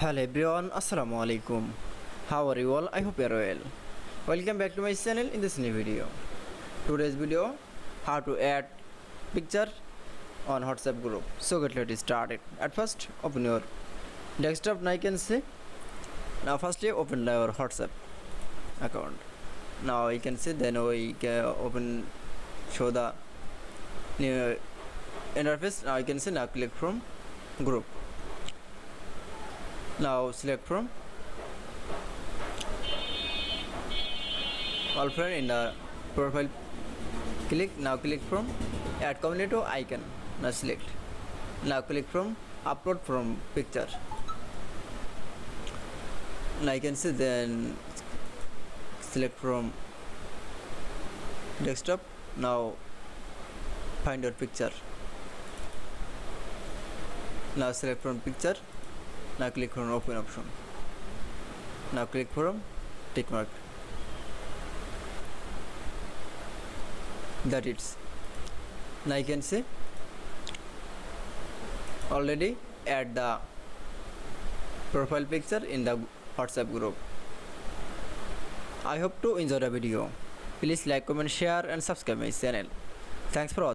Hello everyone, Assalamu alaikum. How are you all? I hope you are well. Welcome back to my channel in this new video. Today's video, how to add picture on WhatsApp group. So let's start it. At first, open your desktop. Now you can see. Now firstly, open your WhatsApp account. Now you can see. Then we can open show the new interface. Now you can see. Now click from group. Now select from all friend in the profile. Click from add community icon. Now select. Now click from upload from picture. Now you can see. Then select from desktop. Now find your picture. Now select from picture. Now click from open option. Now click from tick mark. That it's. Now you can see already add the profile picture in the WhatsApp group. I hope to enjoy the video. Please like, comment, share and subscribe my channel. Thanks for watching.